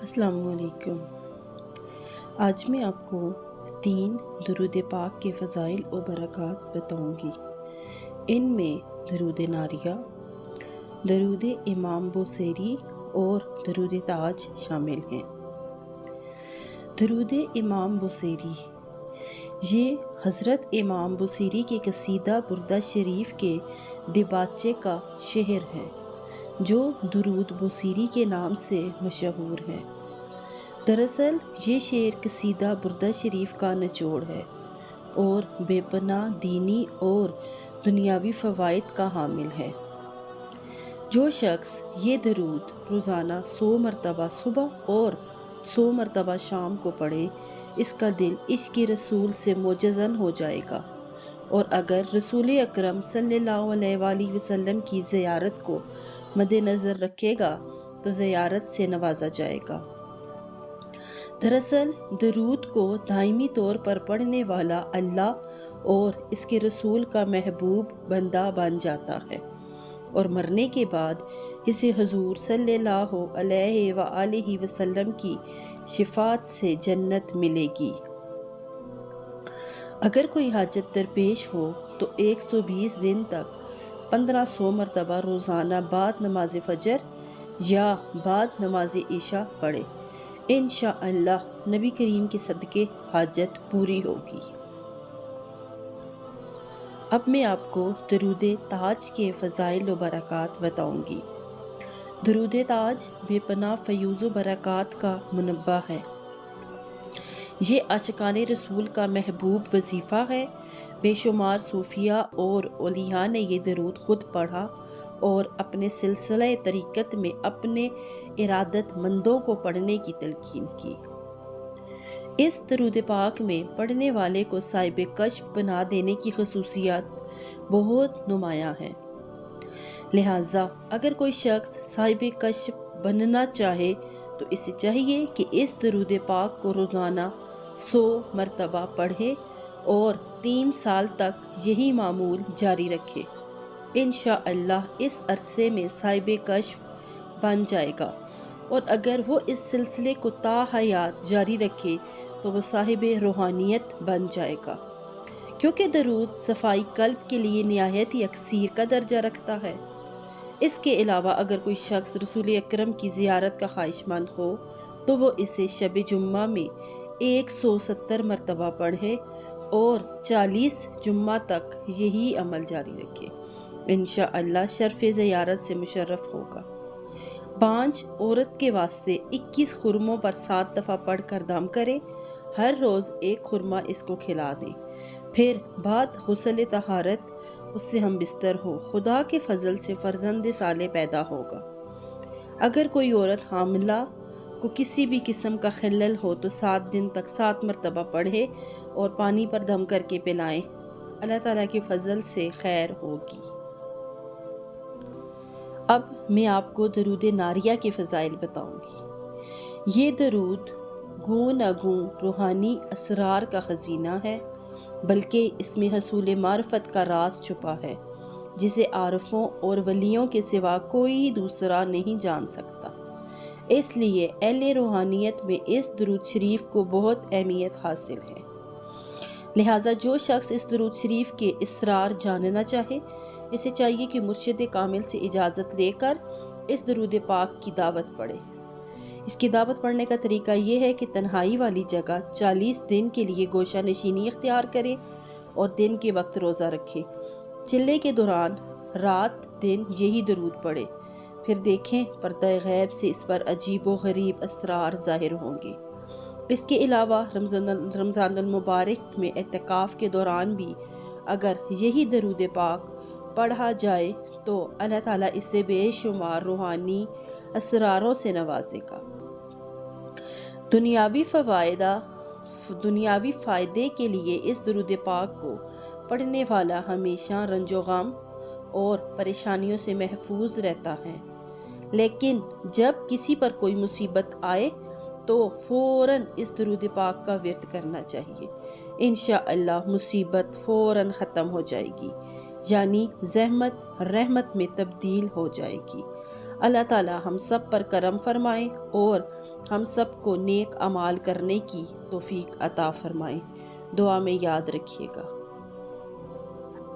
السلام علیکم۔ آج میں آپ کو 3 درود پاک کے فضائل و برکات بتاؤں گی۔ ان میں درود ناریہ، درود امام بوصیری اور درود تاج شامل ہیں۔ درود امام بوصیری یہ حضرت امام بوصیری کے قصیدہ بردہ شریف کے دباچے کا شعر ہے جو درود بوصیری کے نام سے مشہور ہے۔ دراصل یہ شعر قصیدہ بردہ شریف کا نچوڑ ہے اور بے پناہ دینی اور دنیاوی فوائد کا حامل ہے۔ جو شخص یہ درود روزانہ 100 مرتبہ صبح اور 100 مرتبہ شام کو پڑھے، اس کا دل عشق رسول سے معجزن ہو جائے گا، اور اگر رسول اکرم صلی اللہ علیہ وآلہ وسلم کی زیارت کو مد نظر رکھے گا تو زیارت سے نوازا جائے گا۔ دراصل درود کو دائمی طور پر پڑھنے والا اللہ اور اس کے رسول کا محبوب بندہ بن جاتا ہے، اور مرنے کے بعد اسے حضور صلی اللہ علیہ وآلہ وسلم کی شفاعت سے جنت ملے گی۔ اگر کوئی حاجت درپیش ہو تو 120 دن تک 1500 مرتبہ روزانہ بعد نماز فجر یا بعد نماز عشاء پڑھے، انشاءاللہ نبی کریم کے صدقے حاجت پوری ہوگی۔ اب میں آپ کو درود تاج کے فضائل و برکات بتاؤں گی۔ درود تاج بے پناہ فیوز و برکات کا منبع ہے۔ یہ عاشقان رسول کا محبوب وظیفہ ہے۔ بے شمار صوفیاء اور اولیاء نے یہ درود خود پڑھا اور اپنے سلسلہ طریقت میں اپنے ارادت مندوں کو پڑھنے کی تلقین کی۔ اس درود پاک میں پڑھنے والے کو صاحب کشف بنا دینے کی خصوصیات بہت نمایاں ہیں۔ لہٰذا اگر کوئی شخص صاحب کشف بننا چاہے تو اسے چاہیے کہ اس درود پاک کو روزانہ 100 مرتبہ پڑھے اور 3 سال تک یہی معمول جاری رکھے۔ انشاءاللہ اس عرصے میں صاحب کشف بن جائے گا، اور اگر وہ اس سلسلے کو تا حیات جاری رکھے تو وہ صاحب روحانیت بن جائے گا، کیونکہ درود صفائی قلب کے لیے نہایت ہی اکثیر کا درجہ رکھتا ہے۔ اس کے علاوہ اگر کوئی شخص رسول اکرم کی زیارت کا خواہش مند ہو تو وہ اسے شب جمعہ میں 170 مرتبہ پڑھے اور 40 جمعہ تک یہی عمل جاری رکھے، انشاءاللہ شرف زیارت سے مشرف ہوگا۔ بانجھ عورت کے واسطے 21 خرموں پر 7 دفعہ پڑھ کر دم کرے، ہر روز 1 خرمہ اس کو کھلا دیں، پھر بعد غسل طہارت اس سے ہم بستر ہو، خدا کے فضل سے فرزند صالح پیدا ہوگا۔ اگر کوئی عورت حاملہ کو کسی بھی قسم کا خلل ہو تو 7 دن تک 7 مرتبہ پڑھے اور پانی پر دم کر کے پلائیں، اللہ تعالیٰ کے فضل سے خیر ہوگی۔ اب میں آپ کو درود ناریہ کے فضائل بتاؤں گی۔ یہ درود گوں نہ گوں روحانی اسرار کا خزینہ ہے، بلکہ اس میں حصول معرفت کا راز چھپا ہے جسے عارفوں اور ولیوں کے سوا کوئی دوسرا نہیں جان سکتا۔ اس لیے اہل روحانیت میں اس درود شریف کو بہت اہمیت حاصل ہے۔ لہٰذا جو شخص اس درود شریف کے اسرار جاننا چاہے، اسے چاہیے کہ مرشد کامل سے اجازت لے کر اس درود پاک کی دعوت پڑھے۔ اس کی دعوت پڑھنے کا طریقہ یہ ہے کہ تنہائی والی جگہ 40 دن کے لیے گوشہ نشینی اختیار کرے اور دن کے وقت روزہ رکھے۔ چلے کے دوران رات دن یہی درود پڑھے، پھر دیکھیں پردہ غیب سے اس پر عجیب و غریب اسرار ظاہر ہوں گے۔ اس کے علاوہ رمضان المبارک میں اعتکاف کے دوران بھی اگر یہی درود پاک پڑھا جائے تو اللہ تعالیٰ اسے بے شمار روحانی اسراروں سے نوازے گا۔ دنیاوی فائدے کے لیے اس درود پاک کو پڑھنے والا ہمیشہ رنج و غم اور پریشانیوں سے محفوظ رہتا ہے، لیکن جب کسی پر کوئی مصیبت آئے تو فوراً اس درود پاک کا ورد کرنا چاہیے، انشاءاللہ مصیبت فوراً ختم ہو جائے گی، یعنی زحمت رحمت میں تبدیل ہو جائے گی۔ اللہ تعالی ہم سب پر کرم فرمائے اور ہم سب کو نیک اعمال کرنے کی توفیق عطا فرمائے۔ دعا میں یاد رکھیے گا۔